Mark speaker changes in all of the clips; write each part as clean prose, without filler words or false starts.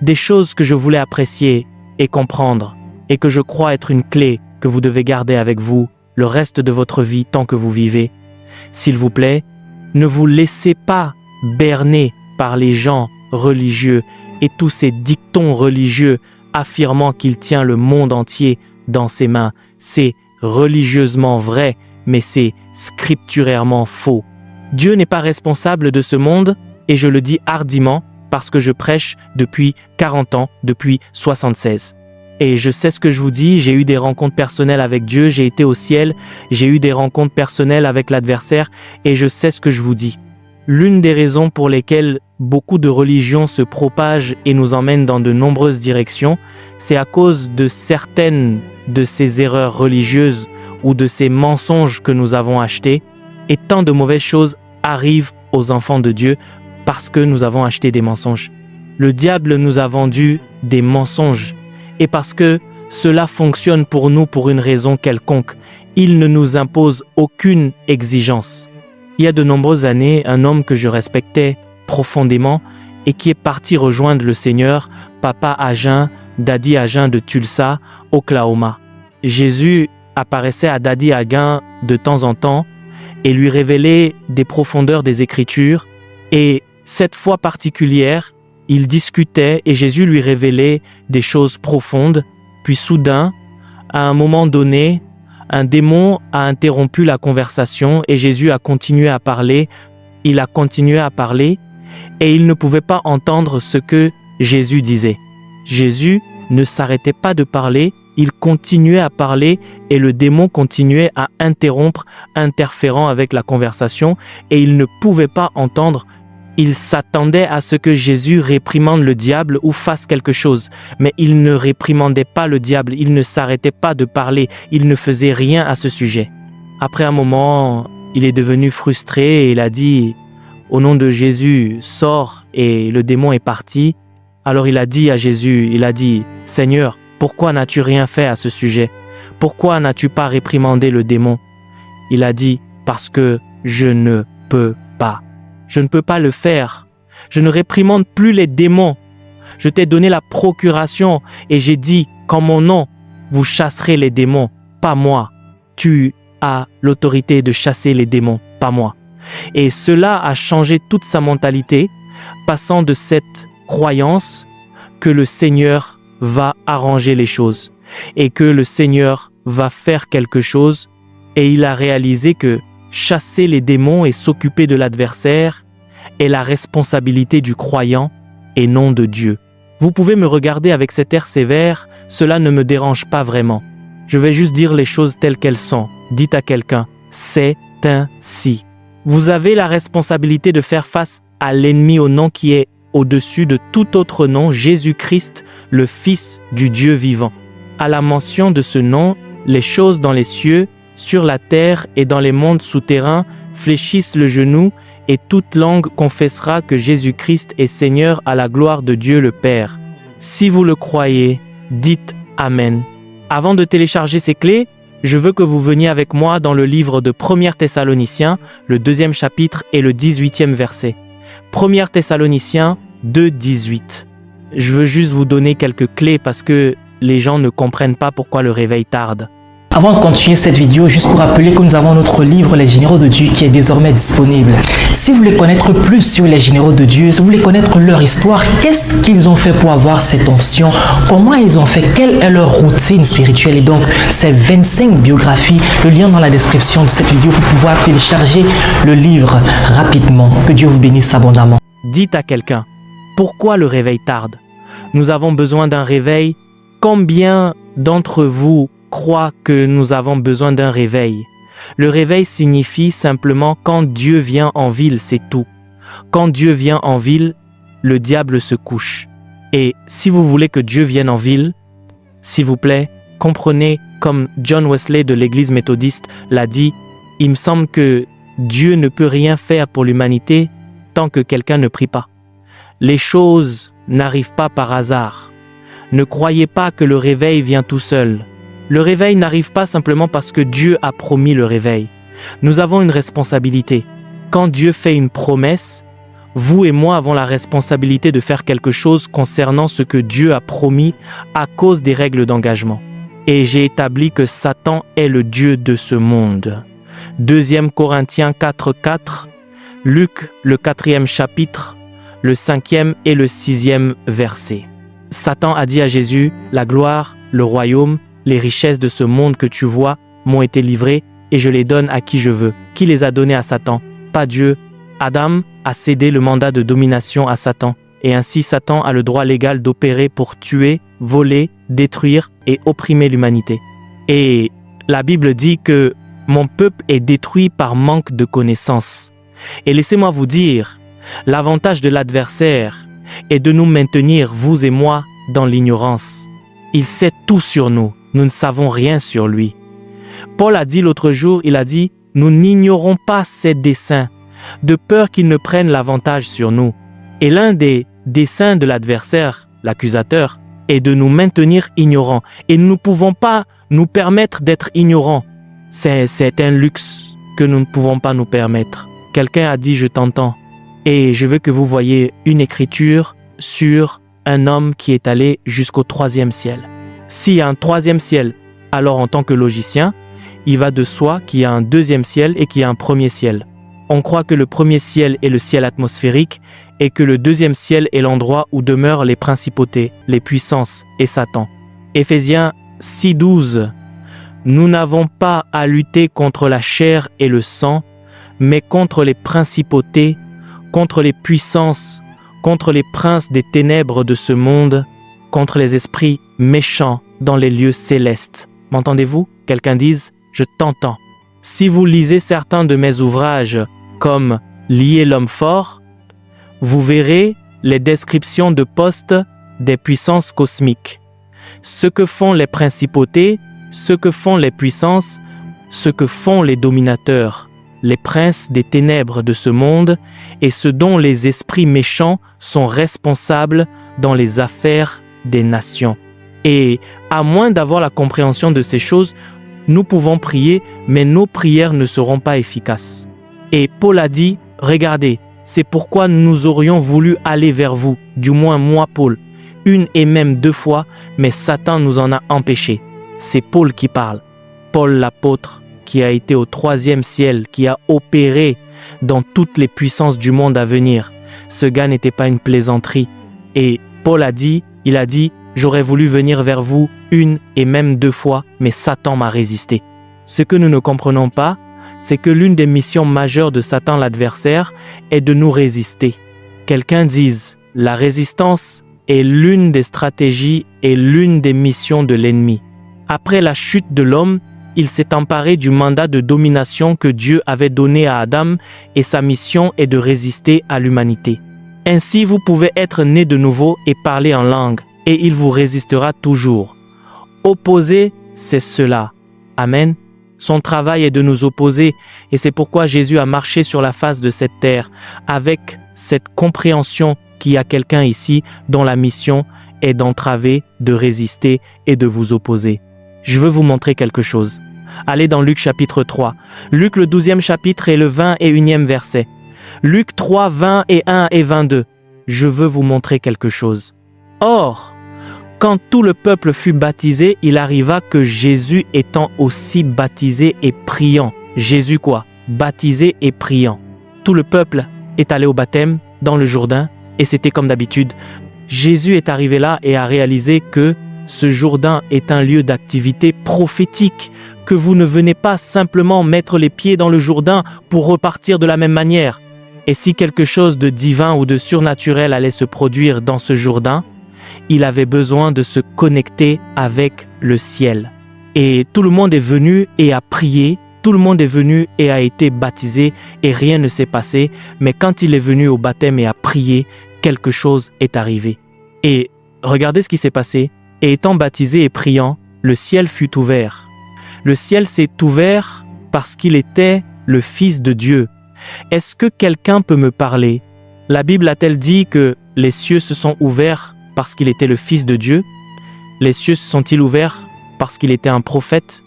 Speaker 1: des choses que je voulais apprécier et comprendre, et que je crois être une clé que vous devez garder avec vous le reste de votre vie tant que vous vivez. S'il vous plaît, ne vous laissez pas berner par les gens religieux et tous ces dictons religieux affirmant qu'il tient le monde entier dans ses mains. C'est religieusement vrai, mais c'est scripturairement faux. Dieu n'est pas responsable de ce monde, et je le dis hardiment parce que je prêche depuis 40 ans, depuis 76. Et je sais ce que je vous dis, j'ai eu des rencontres personnelles avec Dieu, j'ai été au ciel, j'ai eu des rencontres personnelles avec l'adversaire, et je sais ce que je vous dis. L'une des raisons pour lesquelles beaucoup de religions se propagent et nous emmènent dans de nombreuses directions, c'est à cause de certaines de ces erreurs religieuses ou de ces mensonges que nous avons achetés, et tant de mauvaises choses arrivent aux enfants de Dieu parce que nous avons acheté des mensonges. Le diable nous a vendu des mensonges, et parce que cela fonctionne pour nous pour une raison quelconque, il ne nous impose aucune exigence. Il y a de nombreuses années, un homme que je respectais profondément et qui est parti rejoindre le Seigneur, Papa Agin, Daddy Agin de Tulsa, Oklahoma. Jésus apparaissait à Daddy Agin de temps en temps et lui révélait des profondeurs des Écritures. Et cette fois particulière, il discutait et Jésus lui révélait des choses profondes. Puis soudain, à un moment donné, un démon a interrompu la conversation et Jésus a continué à parler. Il a continué à parler et il ne pouvait pas entendre ce que Jésus disait. Jésus ne s'arrêtait pas de parler, il continuait à parler et le démon continuait à interrompre, interférant avec la conversation et il ne pouvait pas entendre. Il s'attendait à ce que Jésus réprimande le diable ou fasse quelque chose, mais il ne réprimandait pas le diable, il ne s'arrêtait pas de parler, il ne faisait rien à ce sujet. Après un moment, il est devenu frustré et il a dit « Au nom de Jésus, sors » et le démon est parti. Alors il a dit à Jésus, il a dit « Seigneur, pourquoi n'as-tu rien fait à ce sujet? Pourquoi n'as-tu pas réprimandé le démon ?» Il a dit « Parce que je ne peux pas. Je ne peux pas le faire. Je ne réprimande plus les démons. Je t'ai donné la procuration et j'ai dit qu'en mon nom, vous chasserez les démons, pas moi. Tu as l'autorité de chasser les démons, pas moi. » Et cela a changé toute sa mentalité, passant de cette croyance que le Seigneur va arranger les choses et que le Seigneur va faire quelque chose. Et il a réalisé que chasser les démons et s'occuper de l'adversaire est la responsabilité du croyant et non de Dieu. Vous pouvez me regarder avec cet air sévère, cela ne me dérange pas vraiment. Je vais juste dire les choses telles qu'elles sont. Dites à quelqu'un, c'est ainsi. Vous avez la responsabilité de faire face à l'ennemi au nom qui est au-dessus de tout autre nom, Jésus-Christ, le Fils du Dieu vivant. À la mention de ce nom, les choses dans les cieux, sur la terre et dans les mondes souterrains fléchissent le genou et toute langue confessera que Jésus-Christ est Seigneur à la gloire de Dieu le Père. Si vous le croyez, dites Amen. Avant de télécharger ces clés, je veux que vous veniez avec moi dans le livre de 1 Thessaloniciens, le 2e chapitre et le 18e verset. 1 Thessaloniciens 2, 18. Je veux juste vous donner quelques clés parce que les gens ne comprennent pas pourquoi le réveil tarde.
Speaker 2: Avant de continuer cette vidéo, juste pour rappeler que nous avons notre livre Les Généraux de Dieu qui est désormais disponible. Si vous voulez connaître plus sur les Généraux de Dieu, si vous voulez connaître leur histoire, qu'est-ce qu'ils ont fait pour avoir cette onction, comment ils ont fait, quelle est leur routine spirituelle et donc ces 25 biographies, le lien dans la description de cette vidéo pour pouvoir télécharger le livre rapidement. Que Dieu vous bénisse abondamment.
Speaker 1: Dites à quelqu'un, pourquoi le réveil tarde? Nous avons besoin d'un réveil. Combien d'entre vous croient que nous avons besoin d'un réveil? Le réveil signifie simplement quand Dieu vient en ville, c'est tout. Quand Dieu vient en ville, le diable se couche. Et si vous voulez que Dieu vienne en ville, s'il vous plaît, comprenez comme John Wesley de l'église méthodiste l'a dit, il me semble que Dieu ne peut rien faire pour l'humanité tant que quelqu'un ne prie pas. Les choses n'arrivent pas par hasard. Ne croyez pas que le réveil vient tout seul. Le réveil n'arrive pas simplement parce que Dieu a promis le réveil. Nous avons une responsabilité. Quand Dieu fait une promesse, Vous et moi avons la responsabilité de faire quelque chose concernant ce que Dieu a promis à cause des règles d'engagement. Et j'ai établi que Satan est le Dieu de ce monde. 2 Corinthiens 4:4, Luc le 4e chapitre, le 5e et le 6e verset. Satan a dit à Jésus, « La gloire, le royaume, les richesses de ce monde que tu vois m'ont été livrées et je les donne à qui je veux. » Qui les a donnés à Satan? Pas Dieu. Adam a cédé le mandat de domination à Satan. Et ainsi Satan a le droit légal d'opérer pour tuer, voler, détruire et opprimer l'humanité. Et la Bible dit que mon peuple est détruit par manque de connaissance. Et laissez-moi vous dire, l'avantage de l'adversaire est de nous maintenir, vous et moi, dans l'ignorance. Il sait tout sur nous, nous ne savons rien sur lui. Paul a dit l'autre jour, il a dit, nous n'ignorons pas ses desseins, de peur qu'il ne prenne l'avantage sur nous. Et l'un des desseins de l'adversaire, l'accusateur, est de nous maintenir ignorants. Et nous ne pouvons pas nous permettre d'être ignorants. C'est un luxe que nous ne pouvons pas nous permettre. Quelqu'un a dit « je t'entends ». Et je veux que vous voyez une écriture sur un homme qui est allé jusqu'au 3e ciel. S'il y a un 3e ciel, alors en tant que logicien, il va de soi qu'il y a un 2e ciel et qu'il y a un 1er ciel. On croit que le 1er ciel est le ciel atmosphérique et que le 2e ciel est l'endroit où demeurent les principautés, les puissances et Satan. Éphésiens 6:12. Nous n'avons pas à lutter contre la chair et le sang, mais contre les principautés, contre les puissances, contre les princes des ténèbres de ce monde, contre les esprits méchants dans les lieux célestes. M'entendez-vous? Quelqu'un dise « je t'entends ». Si vous lisez certains de mes ouvrages, comme « Lier l'homme fort », vous verrez les descriptions de postes des puissances cosmiques. Ce que font les principautés, ce que font les puissances, ce que font les dominateurs, les princes des ténèbres de ce monde et ce dont les esprits méchants sont responsables dans les affaires des nations. Et à moins d'avoir la compréhension de ces choses, nous pouvons prier, mais nos prières ne seront pas efficaces. Et Paul a dit, regardez, c'est pourquoi nous aurions voulu aller vers vous, du moins moi Paul, 1 et même 2 fois, mais Satan nous en a empêchés. C'est Paul qui parle. Paul l'apôtre, qui a été au 3e ciel, qui a opéré dans toutes les puissances du monde à venir. Ce gars n'était pas une plaisanterie. Et Paul a dit, il a dit, j'aurais voulu venir vers vous 1 et même 2 fois, mais Satan m'a résisté. Ce que nous ne comprenons pas, c'est que l'une des missions majeures de Satan l'adversaire est de nous résister. Quelqu'un dise, la résistance est l'une des stratégies et l'une des missions de l'ennemi. Après la chute de l'homme, il s'est emparé du mandat de domination que Dieu avait donné à Adam et sa mission est de résister à l'humanité. Ainsi, vous pouvez être né de nouveau et parler en langue, et il vous résistera toujours. Opposer, c'est cela. Amen. Son travail est de nous opposer, et c'est pourquoi Jésus a marché sur la face de cette terre, avec cette compréhension qu'il y a quelqu'un ici dont la mission est d'entraver, de résister et de vous opposer. Je veux vous montrer quelque chose. Allez dans Luc chapitre 3. Luc le 12e chapitre et le 21e verset. Luc 3, 20 et 1 et 22. Je veux vous montrer quelque chose. Or, quand tout le peuple fut baptisé, il arriva que Jésus étant aussi baptisé et priant. Jésus quoi? Baptisé et priant. Tout le peuple est allé au baptême dans le Jourdain et c'était comme d'habitude. Jésus est arrivé là et a réalisé que ce Jourdain est un lieu d'activité prophétique, que vous ne venez pas simplement mettre les pieds dans le Jourdain pour repartir de la même manière. Et si quelque chose de divin ou de surnaturel allait se produire dans ce Jourdain, il avait besoin de se connecter avec le ciel. Et tout le monde est venu et a prié, tout le monde est venu et a été baptisé et rien ne s'est passé, mais quand il est venu au baptême et a prié, quelque chose est arrivé. Et regardez ce qui s'est passé. Et étant baptisé et priant, le ciel fut ouvert. Le ciel s'est ouvert parce qu'il était le Fils de Dieu. Est-ce que quelqu'un peut me parler? La Bible a-t-elle dit que les cieux se sont ouverts parce qu'il était le Fils de Dieu? Les cieux se sont-ils ouverts parce qu'il était un prophète?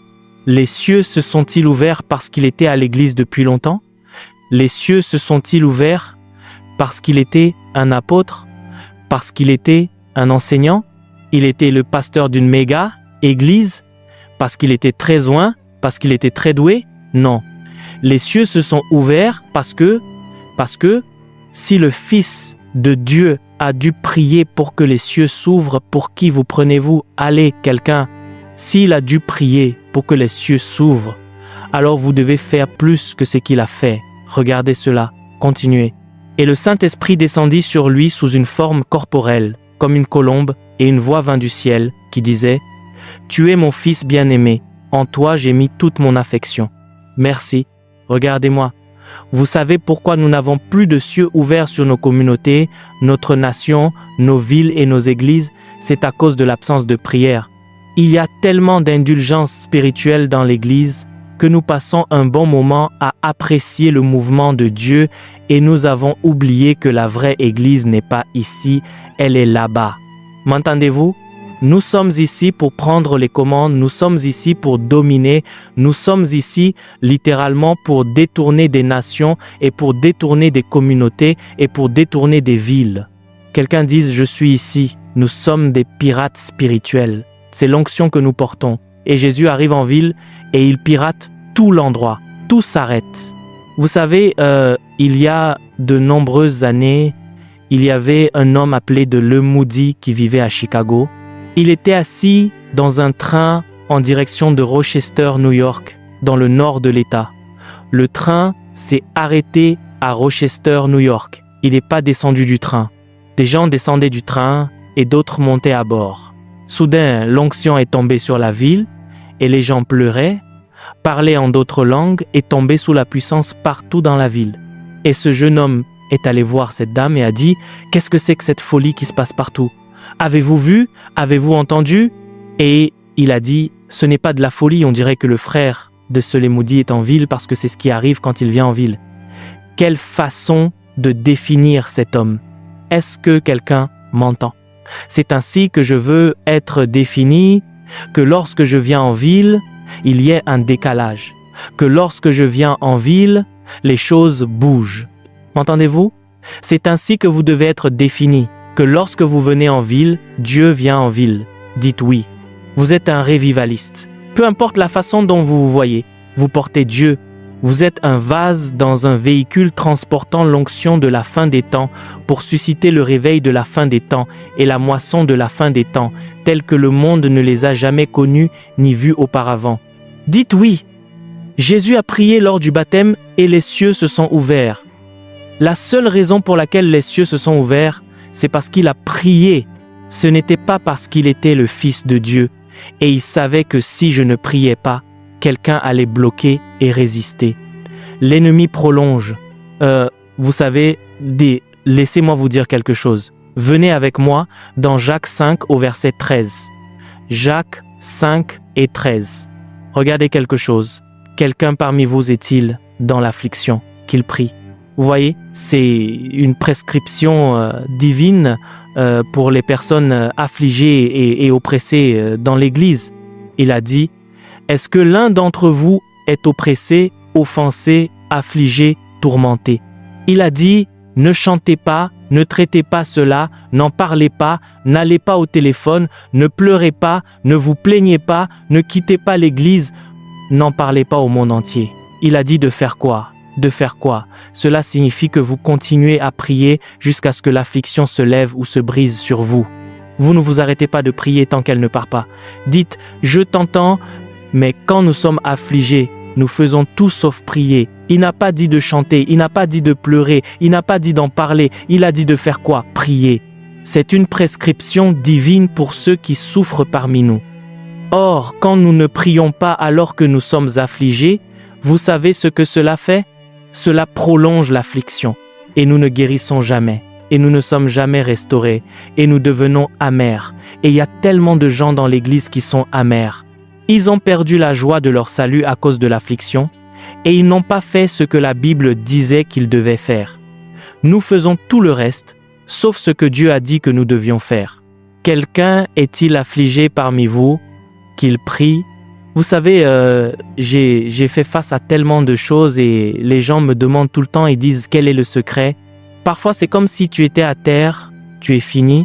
Speaker 1: Les cieux se sont-ils ouverts parce qu'il était à l'église depuis longtemps? Les cieux se sont-ils ouverts Parce qu'il était un apôtre? Parce qu'il était un enseignant? Il était le pasteur d'une méga église? Parce qu'il était très loin? Parce qu'il était très doué? Non. Les cieux se sont ouverts parce que si le Fils de Dieu a dû prier pour que les cieux s'ouvrent, pour qui vous prenez-vous? Allez, quelqu'un. S'il a dû prier pour que les cieux s'ouvrent, alors vous devez faire plus que ce qu'il a fait. Regardez cela. Continuez. Et le Saint-Esprit descendit sur lui sous une forme corporelle, comme une colombe, et une voix vint du ciel, qui disait « Tu es mon Fils bien-aimé, en toi j'ai mis toute mon affection. Merci. Regardez-moi. Vous savez pourquoi nous n'avons plus de cieux ouverts sur nos communautés, notre nation, nos villes et nos églises? C'est à cause de l'absence de prière. Il y a tellement d'indulgence spirituelle dans l'Église que nous passons un bon moment à apprécier le mouvement de Dieu et nous avons oublié que la vraie Église n'est pas ici, elle est là-bas. M'entendez-vous? Nous sommes ici pour prendre les commandes, nous sommes ici pour dominer, nous sommes ici littéralement pour détourner des nations et pour détourner des communautés et pour détourner des villes. Quelqu'un dise « Je suis ici », nous sommes des pirates spirituels. C'est l'onction que nous portons. Et Jésus arrive en ville et il pirate tout l'endroit. Tout s'arrête. Vous savez, il y a de nombreuses années, il y avait un homme appelé de Le Moody qui vivait à Chicago. Il était assis dans un train en direction de Rochester, New York, dans le nord de l'État. Le train s'est arrêté à Rochester, New York. Il n'est pas descendu du train. Des gens descendaient du train et d'autres montaient à bord. Soudain, l'onction est tombée sur la ville et les gens pleuraient, parlaient en d'autres langues et tombaient sous la puissance partout dans la ville. Et ce jeune homme est allé voir cette dame et a dit « Qu'est-ce que c'est que cette folie qui se passe partout? Avez-vous vu? Avez-vous entendu ?» Et il a dit « Ce n'est pas de la folie, on dirait que le frère de ce Moody est en ville parce que c'est ce qui arrive quand il vient en ville. » Quelle façon de définir cet homme? Est-ce que quelqu'un m'entend? C'est ainsi que je veux être défini, que lorsque je viens en ville, il y ait un décalage. Que lorsque je viens en ville, les choses bougent. M'entendez-vous? C'est ainsi que vous devez être défini. Que lorsque vous venez en ville, Dieu vient en ville. Dites oui. Vous êtes un révivaliste. Peu importe la façon dont vous vous voyez, vous portez Dieu. Vous êtes un vase dans un véhicule transportant l'onction de la fin des temps pour susciter le réveil de la fin des temps et la moisson de la fin des temps, tels que le monde ne les a jamais connus ni vus auparavant. Dites oui. Jésus a prié lors du baptême et les cieux se sont ouverts. La seule raison pour laquelle les cieux se sont ouverts, c'est parce qu'il a prié. Ce n'était pas parce qu'il était le Fils de Dieu et il savait que si je ne priais pas, quelqu'un allait bloquer et résister. L'ennemi prolonge. Vous savez, laissez-moi vous dire quelque chose. Venez avec moi dans Jacques 5 au verset 13. Jacques 5 et 13. Regardez quelque chose. Quelqu'un parmi vous est-il dans l'affliction qu'il prie? Vous voyez, c'est une prescription divine pour les personnes affligées et oppressées dans l'Église. Il a dit, est-ce que l'un d'entre vous est oppressé, offensé, affligé, tourmenté? Il a dit, ne chantez pas, ne traitez pas cela, n'en parlez pas, n'allez pas au téléphone, ne pleurez pas, ne vous plaignez pas, ne quittez pas l'Église, n'en parlez pas au monde entier. Il a dit de faire quoi? De faire quoi? Cela signifie que vous continuez à prier jusqu'à ce que l'affliction se lève ou se brise sur vous. Vous ne vous arrêtez pas de prier tant qu'elle ne part pas. Dites, je t'entends, mais quand nous sommes affligés, nous faisons tout sauf prier. Il n'a pas dit de chanter, il n'a pas dit de pleurer, il n'a pas dit d'en parler, il a dit de faire quoi? Prier. C'est une prescription divine pour ceux qui souffrent parmi nous. Or, quand nous ne prions pas alors que nous sommes affligés, vous savez ce que cela fait? Cela prolonge l'affliction et nous ne guérissons jamais. Et nous ne sommes jamais restaurés et nous devenons amers. Et il y a tellement de gens dans l'Église qui sont amers. Ils ont perdu la joie de leur salut à cause de l'affliction et ils n'ont pas fait ce que la Bible disait qu'ils devaient faire. Nous faisons tout le reste, sauf ce que Dieu a dit que nous devions faire. Quelqu'un est-il affligé parmi vous, qu'il prie? Vous savez, j'ai fait face à tellement de choses et les gens me demandent tout le temps et disent quel est le secret? Parfois, c'est comme si tu étais à terre, tu es fini,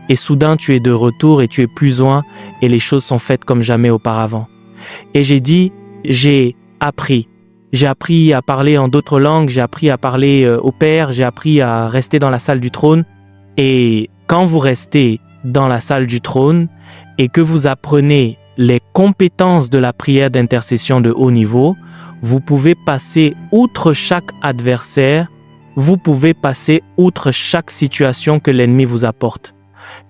Speaker 1: et soudain tu es de retour et tu es plus loin, et les choses sont faites comme jamais auparavant. Et j'ai dit, j'ai appris. J'ai appris à parler en d'autres langues, j'ai appris à parler au Père, j'ai appris à rester dans la salle du trône. Et quand vous restez dans la salle du trône et que vous apprenez les compétences de la prière d'intercession de haut niveau, vous pouvez passer outre chaque adversaire, vous pouvez passer outre chaque situation que l'ennemi vous apporte.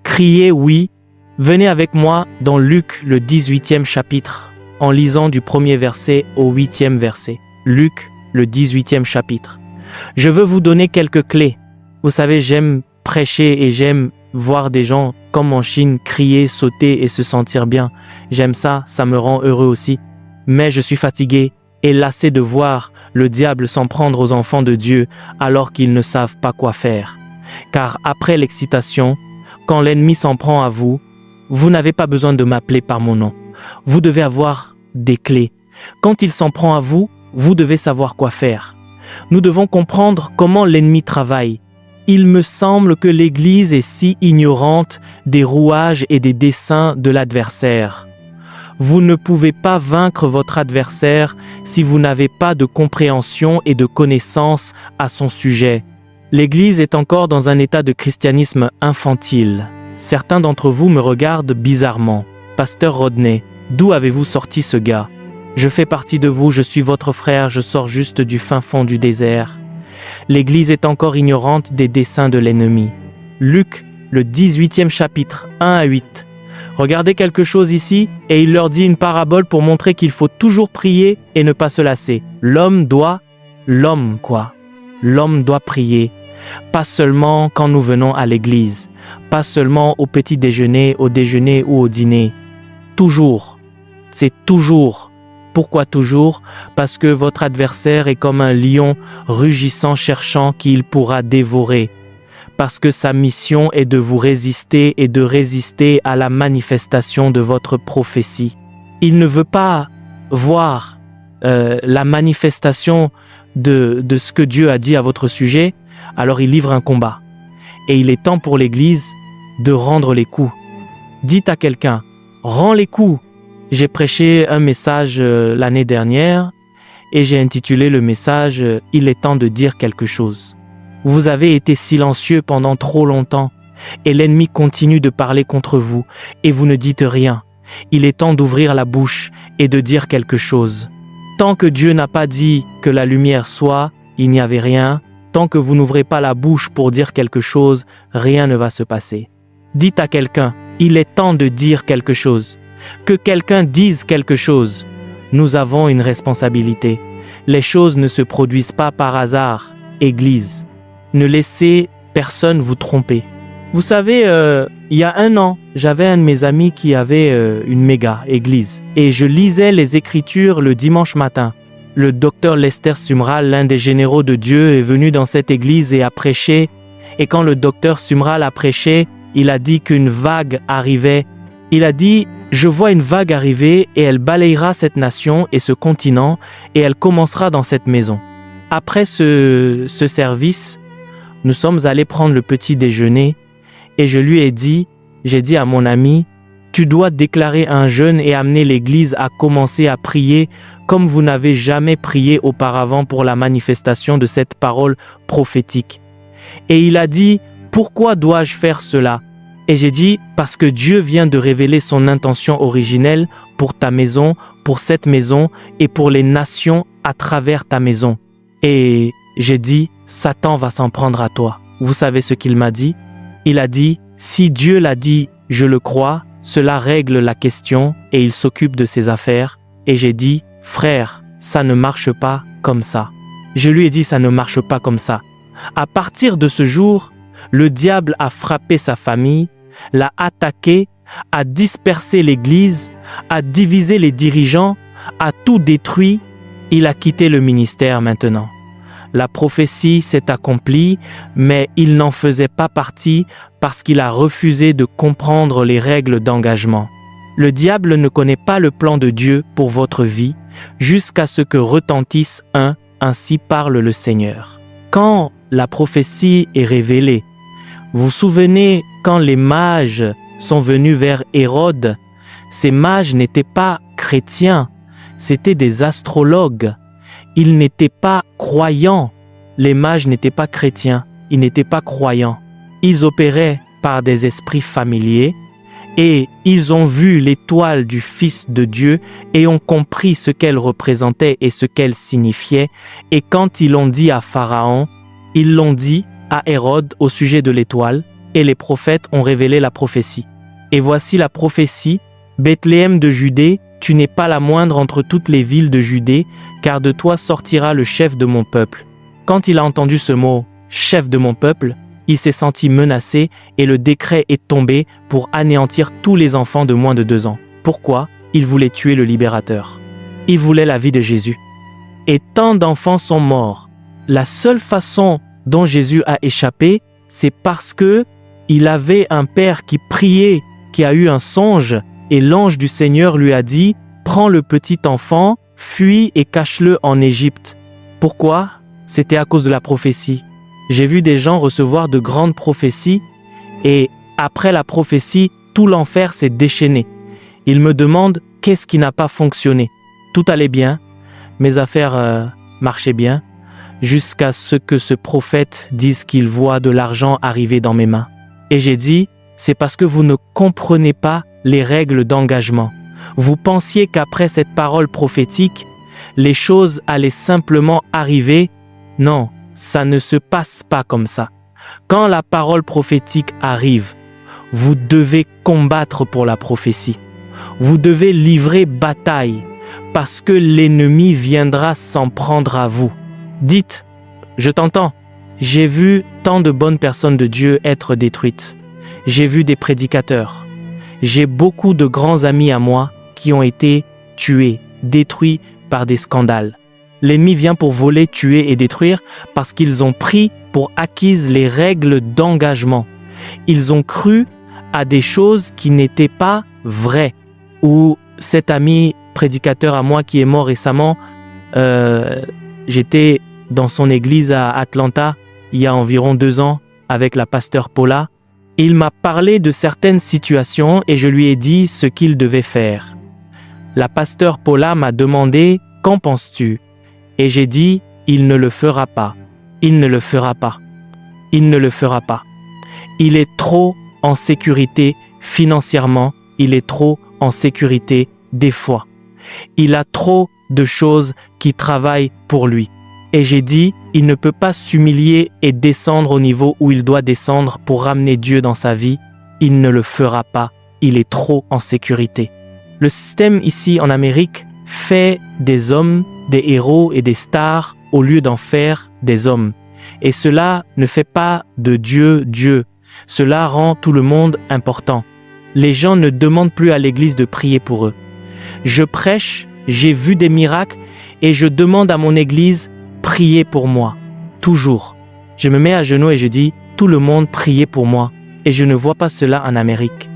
Speaker 1: Criez oui, venez avec moi dans Luc le 18e chapitre, en lisant du 1er verset au 8e verset. Luc, le 18e chapitre. Je veux vous donner quelques clés. Vous savez, j'aime prêcher et j'aime voir des gens, comme en Chine, crier, sauter et se sentir bien. J'aime ça, ça me rend heureux aussi. Mais je suis fatigué et lassé de voir le diable s'en prendre aux enfants de Dieu alors qu'ils ne savent pas quoi faire. Car après l'excitation, quand l'ennemi s'en prend à vous, vous n'avez pas besoin de m'appeler par mon nom. Vous devez avoir des clés. Quand il s'en prend à vous, vous devez savoir quoi faire. Nous devons comprendre comment l'ennemi travaille. Il me semble que l'Église est si ignorante des rouages et des desseins de l'adversaire. Vous ne pouvez pas vaincre votre adversaire si vous n'avez pas de compréhension et de connaissance à son sujet. L'Église est encore dans un état de christianisme infantile. Certains d'entre vous me regardent bizarrement. Pasteur Rodney, d'où avez-vous sorti ce gars ? Je fais partie de vous, je suis votre frère, je sors juste du fin fond du désert. L'Église est encore ignorante des desseins de l'ennemi. Luc, le 18e chapitre, 1 à 8. Regardez quelque chose ici, et il leur dit une parabole pour montrer qu'il faut toujours prier et ne pas se lasser. L'homme doit prier. Pas seulement quand nous venons à l'église, pas seulement au petit déjeuner, au déjeuner ou au dîner. Toujours. C'est toujours. Pourquoi toujours? Parce que votre adversaire est comme un lion rugissant cherchant qui il pourra dévorer. Parce que sa mission est de vous résister et de résister à la manifestation de votre prophétie. Il ne veut pas voir la manifestation de ce que Dieu a dit à votre sujet, alors il livre un combat. Et il est temps pour l'Église de rendre les coups. Dites à quelqu'un, rends les coups. J'ai prêché un message l'année dernière et j'ai intitulé le message « Il est temps de dire quelque chose ». Vous avez été silencieux pendant trop longtemps et l'ennemi continue de parler contre vous et vous ne dites rien. Il est temps d'ouvrir la bouche et de dire quelque chose. Tant que Dieu n'a pas dit que la lumière soit, il n'y avait rien. Tant que vous n'ouvrez pas la bouche pour dire quelque chose, rien ne va se passer. Dites à quelqu'un, il est temps de dire quelque chose. Que quelqu'un dise quelque chose. Nous avons une responsabilité. Les choses ne se produisent pas par hasard. Église. Ne laissez personne vous tromper. Vous savez, il y a 1 an, j'avais un de mes amis qui avait une méga église. Et je lisais les Écritures le dimanche matin. Le docteur Lester Sumrall, l'un des généraux de Dieu, est venu dans cette église et a prêché. Et quand le docteur Sumrall a prêché, il a dit qu'une vague arrivait. Il a dit, je vois une vague arriver et elle balayera cette nation et ce continent et elle commencera dans cette maison. Après ce service, nous sommes allés prendre le petit déjeuner et je lui ai dit, j'ai dit à mon ami, tu dois déclarer un jeûne et amener l'Église à commencer à prier comme vous n'avez jamais prié auparavant pour la manifestation de cette parole prophétique. Et il a dit, pourquoi dois-je faire cela? Et j'ai dit, parce que Dieu vient de révéler son intention originelle pour ta maison, pour cette maison et pour les nations à travers ta maison. Et j'ai dit, Satan va s'en prendre à toi. Vous savez ce qu'il m'a dit? Il a dit, si Dieu l'a dit, je le crois, cela règle la question et il s'occupe de ses affaires. Et j'ai dit, frère, ça ne marche pas comme ça. Je lui ai dit, ça ne marche pas comme ça. À partir de ce jour, le diable a frappé sa famille, l'a attaqué, a dispersé l'Église, a divisé les dirigeants, a tout détruit. Il a quitté le ministère maintenant. La prophétie s'est accomplie, mais il n'en faisait pas partie parce qu'il a refusé de comprendre les règles d'engagement. Le diable ne connaît pas le plan de Dieu pour votre vie jusqu'à ce que retentisse un « Ainsi parle le Seigneur ». Quand la prophétie est révélée. Vous vous souvenez quand les mages sont venus vers Hérode? Ces mages n'étaient pas chrétiens, c'étaient des astrologues. Ils n'étaient pas croyants. Les mages n'étaient pas chrétiens, ils n'étaient pas croyants. Ils opéraient par des esprits familiers et ils ont vu l'étoile du Fils de Dieu et ont compris ce qu'elle représentait et ce qu'elle signifiait. Et quand ils l'ont dit à Pharaon, ils l'ont dit à Hérode au sujet de l'étoile et les prophètes ont révélé la prophétie. Et voici la prophétie: Bethléem de Judée, tu n'es pas la moindre entre toutes les villes de Judée, car de toi sortira le chef de mon peuple. Quand il a entendu ce mot, chef de mon peuple, il s'est senti menacé et le décret est tombé pour anéantir tous les enfants de moins de 2 ans. Pourquoi? Il voulait tuer le libérateur. Il voulait la vie de Jésus. Et tant d'enfants sont morts. La seule façon dont Jésus a échappé, c'est parce que il avait un père qui priait, qui a eu un songe, et l'ange du Seigneur lui a dit: prends le petit enfant, fuis et cache-le en Égypte. Pourquoi? C'était à cause de la prophétie. J'ai vu des gens recevoir de grandes prophéties et après la prophétie, tout l'enfer s'est déchaîné. Ils me demandent qu'est-ce qui n'a pas fonctionné. Tout allait bien, mes affaires marchaient bien, jusqu'à ce que ce prophète dise qu'il voit de l'argent arriver dans mes mains. Et j'ai dit: c'est parce que vous ne comprenez pas les règles d'engagement. Vous pensiez qu'après cette parole prophétique, les choses allaient simplement arriver. Non, ça ne se passe pas comme ça. Quand la parole prophétique arrive, vous devez combattre pour la prophétie. Vous devez livrer bataille, parce que l'ennemi viendra s'en prendre à vous. Dites: je t'entends. J'ai vu tant de bonnes personnes de Dieu être détruites. J'ai vu des prédicateurs. J'ai beaucoup de grands amis à moi qui ont été tués, détruits par des scandales. L'ennemi vient pour voler, tuer et détruire parce qu'ils ont pris pour acquises les règles d'engagement. Ils ont cru à des choses qui n'étaient pas vraies. Ou cet ami prédicateur à moi qui est mort récemment, j'étais dans son église à Atlanta il y a environ 2 ans avec la pasteur Paula. Il m'a parlé de certaines situations et je lui ai dit ce qu'il devait faire. La pasteur Paula m'a demandé: qu'en penses-tu? Et j'ai dit: il ne le fera pas. Il ne le fera pas. Il ne le fera pas. Il est trop en sécurité financièrement. Il est trop en sécurité des fois. Il a trop de choses qui travaillent pour lui. Et j'ai dit: il ne peut pas s'humilier et descendre au niveau où il doit descendre pour ramener Dieu dans sa vie. Il ne le fera pas. Il est trop en sécurité. Le système ici en Amérique fait des hommes, des héros et des stars au lieu d'en faire des hommes. Et cela ne fait pas de Dieu Dieu. Cela rend tout le monde important. Les gens ne demandent plus à l'église de prier pour eux. Je prêche, j'ai vu des miracles et je demande à mon église: priez pour moi. Toujours. Je me mets à genoux et je dis: tout le monde priez pour moi. Et je ne vois pas cela en Amérique.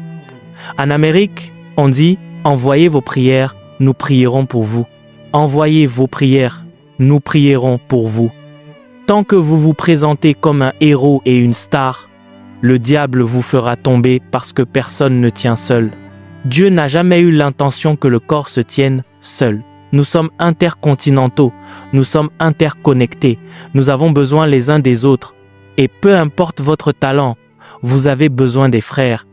Speaker 1: En Amérique, on dit: envoyez vos prières, nous prierons pour vous. Envoyez vos prières, nous prierons pour vous. Tant que vous vous présentez comme un héros et une star, le diable vous fera tomber parce que personne ne tient seul. Dieu n'a jamais eu l'intention que le corps se tienne seul. Nous sommes intercontinentaux, nous sommes interconnectés, nous avons besoin les uns des autres. Et peu importe votre talent, vous avez besoin des frères,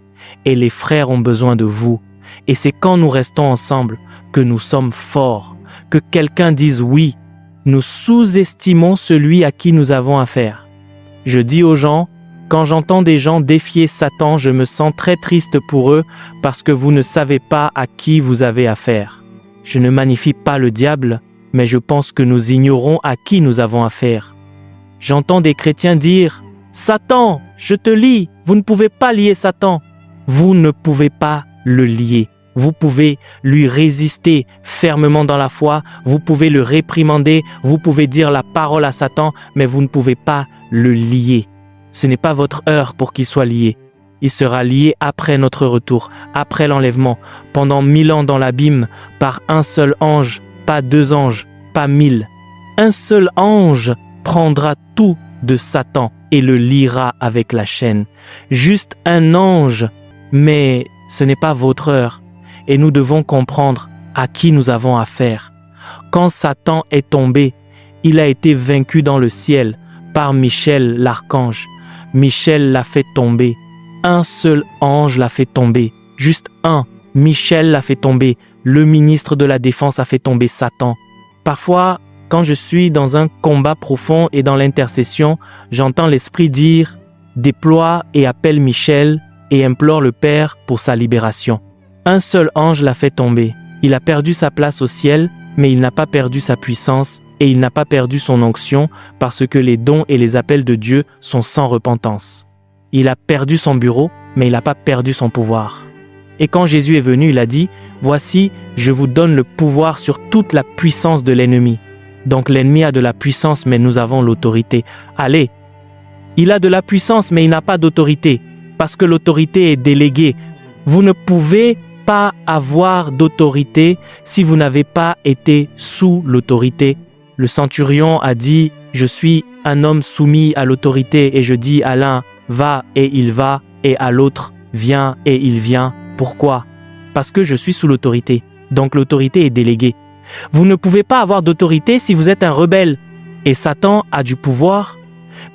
Speaker 1: et les frères ont besoin de vous. Et c'est quand nous restons ensemble que nous sommes forts, que quelqu'un dise oui. Nous sous-estimons celui à qui nous avons affaire. Je dis aux gens: quand j'entends des gens défier Satan, je me sens très triste pour eux parce que vous ne savez pas à qui vous avez affaire. Je ne magnifie pas le diable, mais je pense que nous ignorons à qui nous avons affaire. J'entends des chrétiens dire: Satan, je te lie, vous ne pouvez pas lier Satan. Vous ne pouvez pas le lier. Vous pouvez lui résister fermement dans la foi, vous pouvez le réprimander, vous pouvez dire la parole à Satan, mais vous ne pouvez pas le lier. Ce n'est pas votre heure pour qu'il soit lié. Il sera lié après notre retour, après l'enlèvement, pendant 1000 ans dans l'abîme, par un seul ange, pas 2 anges, pas 1000. Un seul ange prendra tout de Satan et le liera avec la chaîne. Juste un ange, mais ce n'est pas votre heure. Et nous devons comprendre à qui nous avons affaire. Quand Satan est tombé, il a été vaincu dans le ciel par Michel l'archange. Michel l'a fait tomber. Un seul ange l'a fait tomber. Juste un. Michel l'a fait tomber. Le ministre de la Défense a fait tomber Satan. Parfois, quand je suis dans un combat profond et dans l'intercession, j'entends l'Esprit dire « Déploie et appelle Michel et implore le Père pour sa libération ». Un seul ange l'a fait tomber. Il a perdu sa place au ciel, mais il n'a pas perdu sa puissance et il n'a pas perdu son onction parce que les dons et les appels de Dieu sont sans repentance. Il a perdu son bureau, mais il n'a pas perdu son pouvoir. Et quand Jésus est venu, il a dit « Voici, je vous donne le pouvoir sur toute la puissance de l'ennemi. » Donc l'ennemi a de la puissance, mais nous avons l'autorité. Allez, il a de la puissance, mais il n'a pas d'autorité, parce que l'autorité est déléguée. Vous ne pouvez pas avoir d'autorité si vous n'avez pas été sous l'autorité. Le centurion a dit « Je suis un homme soumis à l'autorité et je dis à l'un « Va » et il va, et à l'autre « Viens » et il vient. Pourquoi? Parce que je suis sous l'autorité. Donc l'autorité est déléguée. Vous ne pouvez pas avoir d'autorité si vous êtes un rebelle. Et Satan a du pouvoir,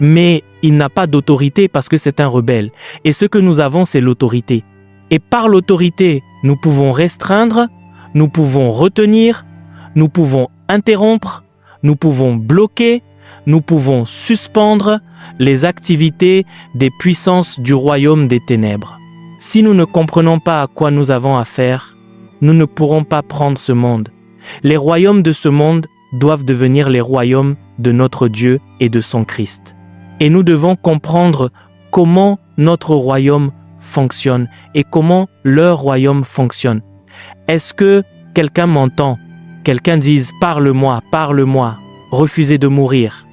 Speaker 1: mais il n'a pas d'autorité parce que c'est un rebelle. Et ce que nous avons, c'est l'autorité. Et par l'autorité, nous pouvons restreindre, nous pouvons retenir, nous pouvons interrompre, nous pouvons bloquer, nous pouvons suspendre les activités des puissances du royaume des ténèbres. Si nous ne comprenons pas à quoi nous avons affaire, nous ne pourrons pas prendre ce monde. Les royaumes de ce monde doivent devenir les royaumes de notre Dieu et de son Christ. Et nous devons comprendre comment notre royaume fonctionne et comment leur royaume fonctionne. Est-ce que quelqu'un m'entend? Quelqu'un dise « Parle-moi, parle-moi », refusez de mourir.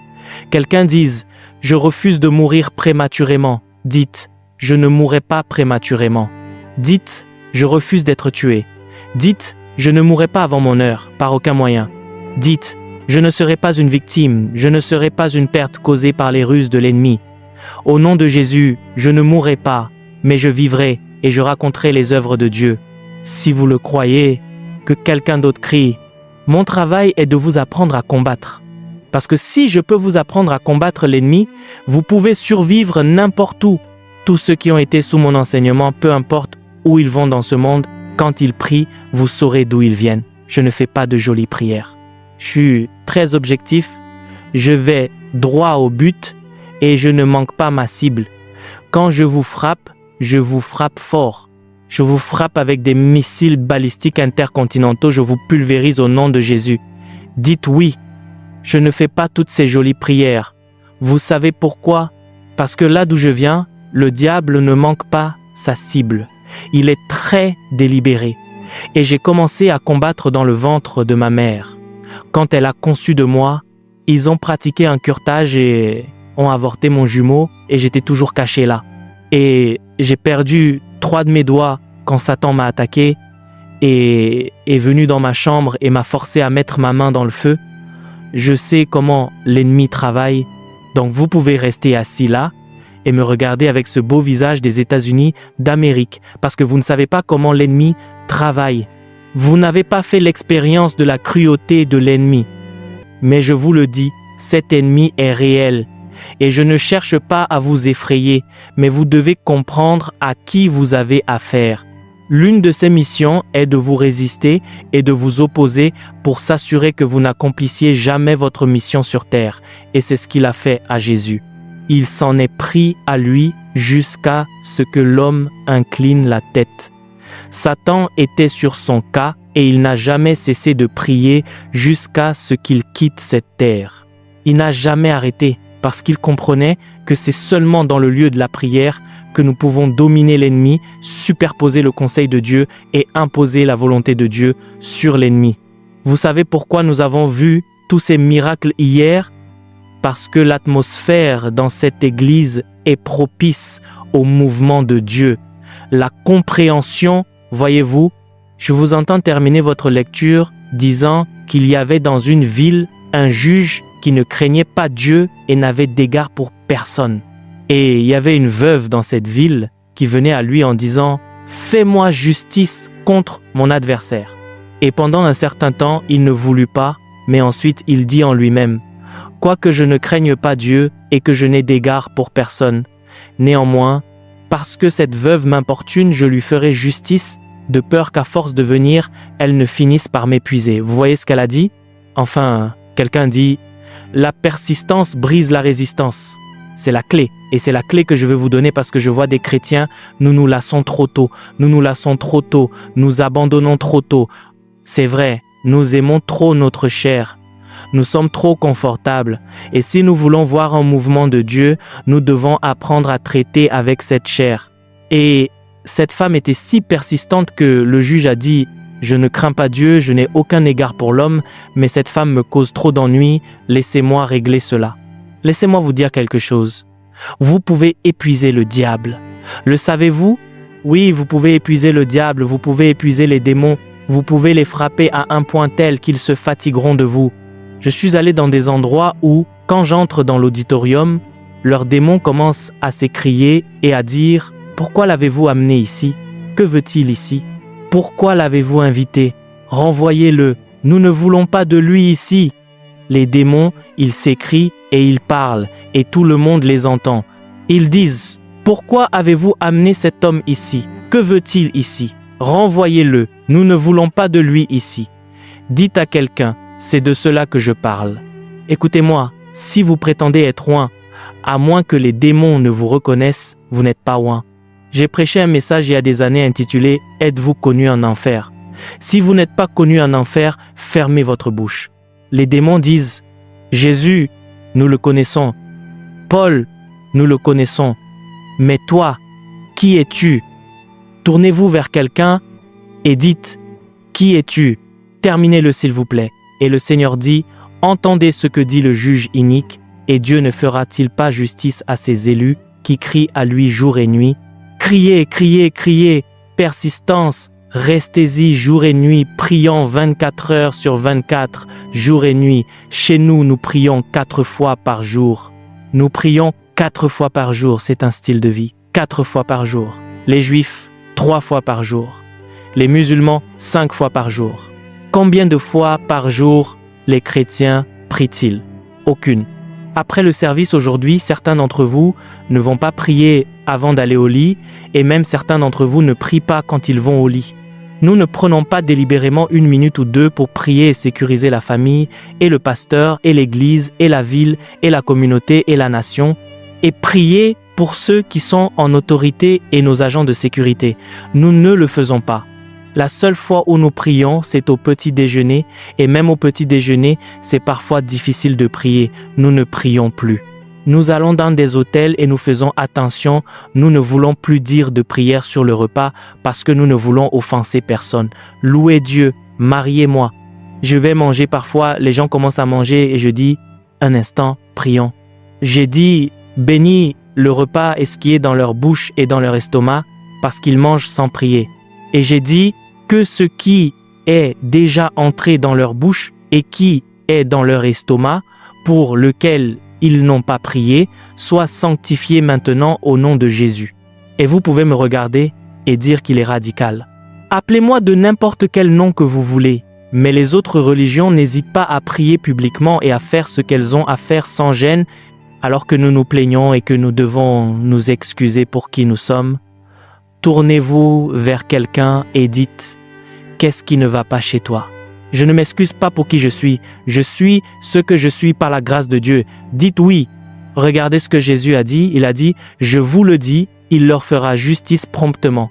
Speaker 1: Quelqu'un dise « Je refuse de mourir prématurément ». Dites « Je ne mourrai pas prématurément ». Dites « Je refuse d'être tué ». Dites « Je ne mourrai pas avant mon heure, par aucun moyen ». Dites « Je ne serai pas une victime, je ne serai pas une perte causée par les ruses de l'ennemi. Au nom de Jésus, je ne mourrai pas, mais je vivrai et je raconterai les œuvres de Dieu. Si vous le croyez, que quelqu'un d'autre crie. Mon travail est de vous apprendre à combattre. Parce que si je peux vous apprendre à combattre l'ennemi, vous pouvez survivre n'importe où. Tous ceux qui ont été sous mon enseignement, peu importe où ils vont dans ce monde, quand ils prient, vous saurez d'où ils viennent. Je ne fais pas de jolies prières. Je suis très objectif, je vais droit au but et je ne manque pas ma cible. Quand je vous frappe fort. Je vous frappe avec des missiles balistiques intercontinentaux, je vous pulvérise au nom de Jésus. Dites oui, je ne fais pas toutes ces jolies prières. Vous savez pourquoi? Parce que là d'où je viens, le diable ne manque pas sa cible. Il est très délibéré. Et j'ai commencé à combattre dans le ventre de ma mère. Quand elle a conçu de moi, ils ont pratiqué un curetage et ont avorté mon jumeau et j'étais toujours caché là. Et j'ai perdu 3 de mes doigts quand Satan m'a attaqué et est venu dans ma chambre et m'a forcé à mettre ma main dans le feu. Je sais comment l'ennemi travaille, donc vous pouvez rester assis là et me regarder avec ce beau visage des États-Unis d'Amérique, parce que vous ne savez pas comment l'ennemi travaille. Vous n'avez pas fait l'expérience de la cruauté de l'ennemi. Mais je vous le dis, cet ennemi est réel. Et je ne cherche pas à vous effrayer, mais vous devez comprendre à qui vous avez affaire. L'une de ses missions est de vous résister et de vous opposer pour s'assurer que vous n'accomplissiez jamais votre mission sur terre. Et c'est ce qu'il a fait à Jésus. Il s'en est pris à lui jusqu'à ce que l'homme incline la tête. Satan était sur son cas et il n'a jamais cessé de prier jusqu'à ce qu'il quitte cette terre. Il n'a jamais arrêté parce qu'il comprenait que c'est seulement dans le lieu de la prière que nous pouvons dominer l'ennemi, superposer le conseil de Dieu et imposer la volonté de Dieu sur l'ennemi. Vous savez pourquoi nous avons vu tous ces miracles hier? Parce que l'atmosphère dans cette église est propice au mouvement de Dieu. La compréhension, voyez-vous, je vous entends terminer votre lecture disant qu'il y avait dans une ville un juge qui ne craignaient pas Dieu et n'avaient d'égard pour personne. Et il y avait une veuve dans cette ville qui venait à lui en disant « Fais-moi justice contre mon adversaire ». Et pendant un certain temps, il ne voulut pas, mais ensuite il dit en lui-même « Quoique je ne craigne pas Dieu et que je n'ai d'égard pour personne, néanmoins, parce que cette veuve m'importune, je lui ferai justice, de peur qu'à force de venir, elle ne finisse par m'épuiser. » Vous voyez ce qu'elle a dit? Enfin, quelqu'un dit « La persistance brise la résistance ». C'est la clé. Et c'est la clé que je veux vous donner parce que je vois des chrétiens, nous nous lassons trop tôt, nous abandonnons trop tôt. C'est vrai, nous aimons trop notre chair. Nous sommes trop confortables. Et si nous voulons voir un mouvement de Dieu, nous devons apprendre à traiter avec cette chair. Et cette femme était si persistante que le juge a dit « Je ne crains pas Dieu, je n'ai aucun égard pour l'homme, mais cette femme me cause trop d'ennuis, laissez-moi régler cela. » Laissez-moi vous dire quelque chose. Vous pouvez épuiser le diable. Le savez-vous? Oui, vous pouvez épuiser le diable, vous pouvez épuiser les démons, vous pouvez les frapper à un point tel qu'ils se fatigueront de vous. Je suis allé dans des endroits où, quand j'entre dans l'auditorium, leurs démons commencent à s'écrier et à dire « Pourquoi l'avez-vous amené ici? Que veut-il ici? Pourquoi l'avez-vous invité? Renvoyez-le, nous ne voulons pas de lui ici. » Les démons, ils s'écrient et ils parlent, et tout le monde les entend. Ils disent « Pourquoi avez-vous amené cet homme ici? Que veut-il ici? Renvoyez-le, nous ne voulons pas de lui ici. » Dites à quelqu'un « C'est de cela que je parle. » Écoutez-moi, si vous prétendez être oint, à moins que les démons ne vous reconnaissent, vous n'êtes pas oint. J'ai prêché un message il y a des années intitulé « Êtes-vous connu en enfer ?» Si vous n'êtes pas connu en enfer, fermez votre bouche. Les démons disent « Jésus, nous le connaissons. Paul, nous le connaissons. Mais toi, qui es-tu? » Tournez-vous vers quelqu'un et dites « Qui es-tu » Terminez-le s'il vous plaît. Et le Seigneur dit « Entendez ce que dit le juge inique, et Dieu ne fera-t-il pas justice à ses élus qui crient à lui jour et nuit? Criez, criez, criez, persistance. Restez-y jour et nuit, priant 24 heures sur 24, jour et nuit. Chez nous, nous prions 4 fois par jour. Nous prions 4 fois par jour, c'est un style de vie. 4 fois par jour. Les Juifs, 3 fois par jour. Les musulmans, 5 fois par jour. Combien de fois par jour les chrétiens prient-ils? Aucune. Après le service aujourd'hui, certains d'entre vous ne vont pas prier avant d'aller au lit, et même certains d'entre vous ne prient pas quand ils vont au lit. Nous ne prenons pas délibérément 1 minute ou 2 pour prier et sécuriser la famille, et le pasteur, et l'église, et la ville, et la communauté, et la nation, et prier pour ceux qui sont en autorité et nos agents de sécurité. Nous ne le faisons pas. La seule fois où nous prions, c'est au petit déjeuner, et même au petit déjeuner, c'est parfois difficile de prier. Nous ne prions plus. Nous allons dans des hôtels et nous faisons attention, nous ne voulons plus dire de prière sur le repas parce que nous ne voulons offenser personne. Louez Dieu, mariez-moi. Je vais manger parfois, les gens commencent à manger et je dis « Un instant, prions ». J'ai dit « Bénis le repas et ce qui est dans leur bouche et dans leur estomac parce qu'ils mangent sans prier ». Et j'ai dit que ce qui est déjà entré dans leur bouche et qui est dans leur estomac, pour lequel ils n'ont pas prié, soit sanctifié maintenant au nom de Jésus. Et vous pouvez me regarder et dire qu'il est radical. Appelez-moi de n'importe quel nom que vous voulez, mais les autres religions n'hésitent pas à prier publiquement et à faire ce qu'elles ont à faire sans gêne, alors que nous nous plaignons et que nous devons nous excuser pour qui nous sommes. Tournez-vous vers quelqu'un et dites « Qu'est-ce qui ne va pas chez toi ?» Je ne m'excuse pas pour qui je suis ce que je suis par la grâce de Dieu. Dites oui. Regardez ce que Jésus a dit. Il a dit « Je vous le dis, il leur fera justice promptement.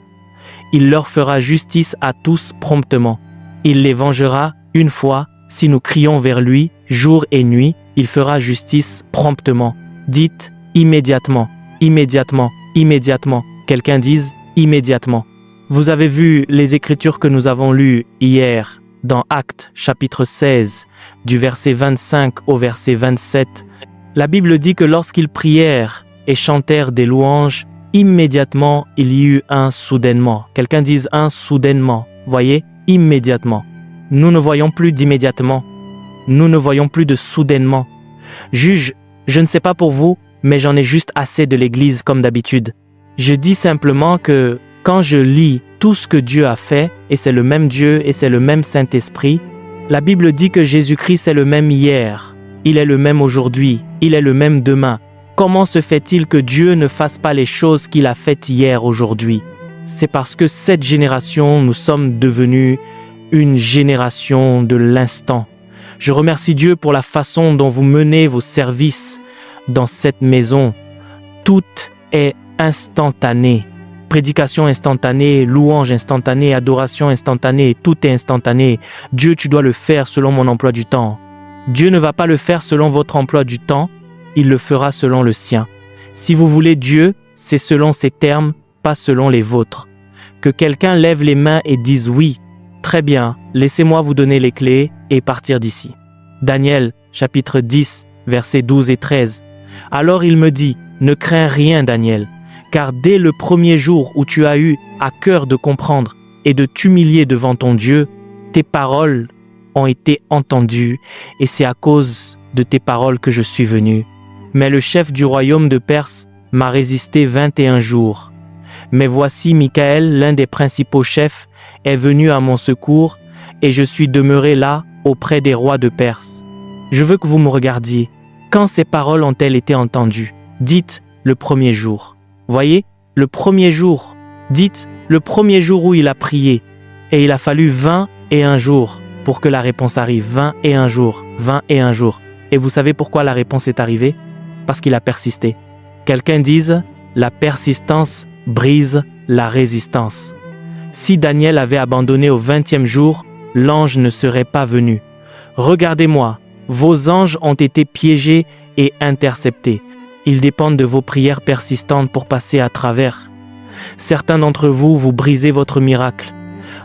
Speaker 1: Il leur fera justice à tous promptement. Il les vengera une fois. Si nous crions vers lui, jour et nuit, il fera justice promptement. » Dites immédiatement, immédiatement, immédiatement. Quelqu'un dise immédiatement. Vous avez vu les écritures que nous avons lues hier dans Actes chapitre 16, du verset 25 au verset 27. La Bible dit que lorsqu'ils prièrent et chantèrent des louanges, immédiatement il y eut un soudainement. Quelqu'un dise un soudainement. Voyez, immédiatement. Nous ne voyons plus d'immédiatement. Nous ne voyons plus de soudainement. Juge, je ne sais pas pour vous, mais j'en ai juste assez de l'Église comme d'habitude. Je dis simplement que quand je lis tout ce que Dieu a fait, et c'est le même Dieu et c'est le même Saint-Esprit, la Bible dit que Jésus-Christ est le même hier, il est le même aujourd'hui, il est le même demain. Comment se fait-il que Dieu ne fasse pas les choses qu'il a faites hier, aujourd'hui? C'est parce que cette génération, nous sommes devenus une génération de l'instant. Je remercie Dieu pour la façon dont vous menez vos services dans cette maison. Tout est instantané. Prédication instantanée, louange instantanée, adoration instantanée, tout est instantané. Dieu, tu dois le faire selon mon emploi du temps. Dieu ne va pas le faire selon votre emploi du temps, il le fera selon le sien. Si vous voulez Dieu, c'est selon ses termes, pas selon les vôtres. Que quelqu'un lève les mains et dise oui. Très bien, laissez-moi vous donner les clés et partir d'ici. Daniel, chapitre 10, versets 12 et 13. Alors il me dit, ne crains rien, Daniel, car dès le premier jour où tu as eu à cœur de comprendre et de t'humilier devant ton Dieu, tes paroles ont été entendues, et c'est à cause de tes paroles que je suis venu. Mais le chef du royaume de Perse m'a résisté 21 jours. Mais voici Michaël, l'un des principaux chefs, est venu à mon secours, et je suis demeuré là, auprès des rois de Perse. Je veux que vous me regardiez. Quand ces paroles ont-elles été entendues? Dites le premier jour. Voyez, le premier jour. Dites le premier jour où il a prié. Et il a fallu 21 jours pour que la réponse arrive. 21 jours. 21 jours. Et vous savez pourquoi la réponse est arrivée? Parce qu'il a persisté. Quelqu'un dise, la persistance brise la résistance. Si Daniel avait abandonné au 20e jour, l'ange ne serait pas venu. Regardez-moi, vos anges ont été piégés et interceptés. Ils dépendent de vos prières persistantes pour passer à travers. Certains d'entre vous, vous brisez votre miracle.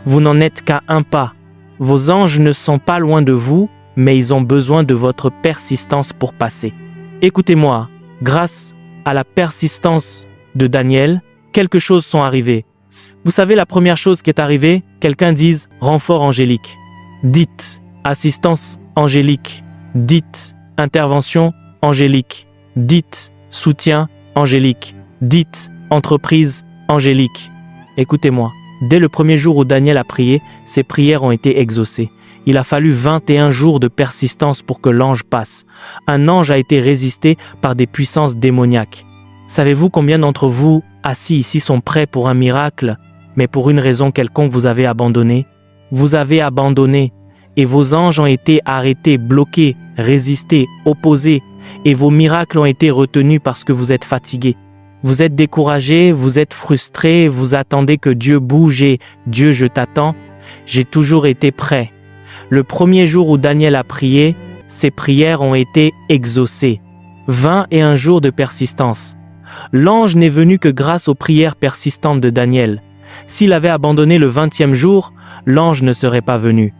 Speaker 1: Vous n'en êtes qu'à un pas. Vos anges ne sont pas loin de vous, mais ils ont besoin de votre persistance pour passer. Écoutez-moi, grâce à la persistance de Daniel, quelque chose sont arrivées. Vous savez la première chose qui est arrivée? Quelqu'un dise renfort angélique. Dites assistance angélique. Dites intervention angélique. Dites soutien angélique. Dites entreprise angélique. Écoutez-moi, dès le premier jour où Daniel a prié, ses prières ont été exaucées. Il a fallu 21 jours de persistance pour que l'ange passe. Un ange a été résisté par des puissances démoniaques. Savez-vous combien d'entre vous, assis ici, sont prêts pour un miracle, mais pour une raison quelconque vous avez abandonné? Vous avez abandonné, et vos anges ont été arrêtés, bloqués, résistés, opposés, et vos miracles ont été retenus parce que vous êtes fatigués. Vous êtes découragés, vous êtes frustrés, vous attendez que Dieu bouge et « Dieu, je t'attends ». J'ai toujours été prêt. Le premier jour où Daniel a prié, ses prières ont été exaucées. 21 jours de persistance. L'ange n'est venu que grâce aux prières persistantes de Daniel. S'il avait abandonné le 20e jour, l'ange ne serait pas venu.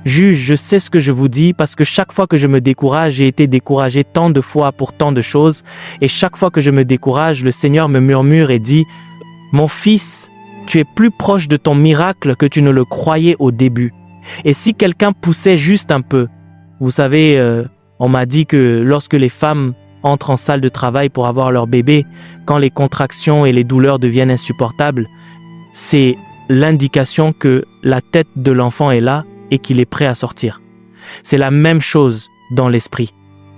Speaker 1: Juge, je sais ce que je vous dis parce que chaque fois que je me décourage, j'ai été découragé tant de fois pour tant de choses, et chaque fois que je me décourage, le Seigneur me murmure et dit « Mon fils, tu es plus proche de ton miracle que tu ne le croyais au début. » Et si quelqu'un poussait juste un peu, vous savez, on m'a dit que lorsque les femmes entrent en salle de travail pour avoir leur bébé, quand les contractions et les douleurs deviennent insupportables, c'est l'indication que la tête de l'enfant est là et qu'il est prêt à sortir. C'est la même chose dans l'esprit.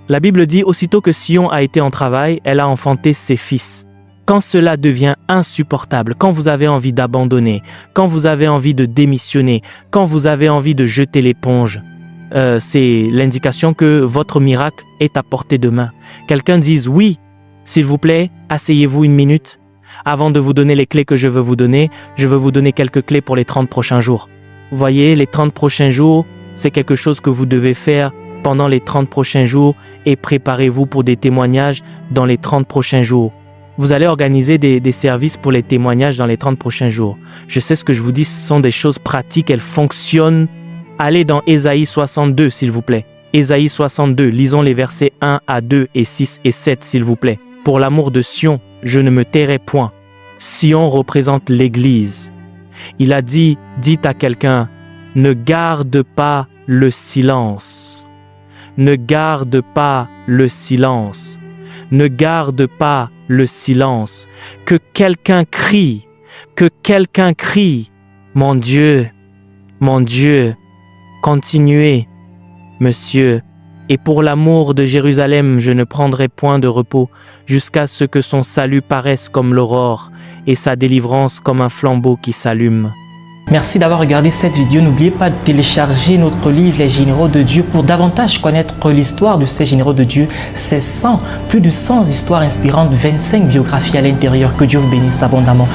Speaker 1: La Bible dit, aussitôt que Sion a été en travail, elle a enfanté ses fils. Quand cela devient insupportable, quand vous avez envie d'abandonner, quand vous avez envie de démissionner, quand vous avez envie de jeter l'éponge, c'est l'indication que votre miracle est à portée de main. Quelqu'un dise oui, s'il vous plaît, asseyez-vous une minute. Avant de vous donner les clés que je veux vous donner quelques clés pour les 30 prochains jours. Vous voyez, les 30 prochains jours, c'est quelque chose que vous devez faire pendant les 30 prochains jours et préparez-vous pour des témoignages dans les 30 prochains jours. Vous allez organiser des services pour les témoignages dans les 30 prochains jours. Je sais ce que je vous dis, ce sont des choses pratiques, elles fonctionnent. Allez dans Ésaïe 62, s'il vous plaît. Ésaïe 62, lisons les versets 1 à 2 et 6 et 7, s'il vous plaît. Pour l'amour de Sion, je ne me tairai point. Sion représente l'Église. Il a dit, dites à quelqu'un, ne garde pas le silence. ne garde pas le silence. Ne garde pas le silence. Que quelqu'un crie, que quelqu'un crie. Mon Dieu, continuez, Monsieur. Et pour l'amour de Jérusalem, je ne prendrai point de repos jusqu'à ce que son salut paraisse comme l'aurore et sa délivrance comme un flambeau qui s'allume.
Speaker 2: Merci d'avoir regardé cette vidéo. N'oubliez pas de télécharger notre livre Les Généraux de Dieu pour davantage connaître l'histoire de ces généraux de Dieu. C'est plus de 100 histoires inspirantes, 25 biographies à l'intérieur. Que Dieu vous bénisse abondamment.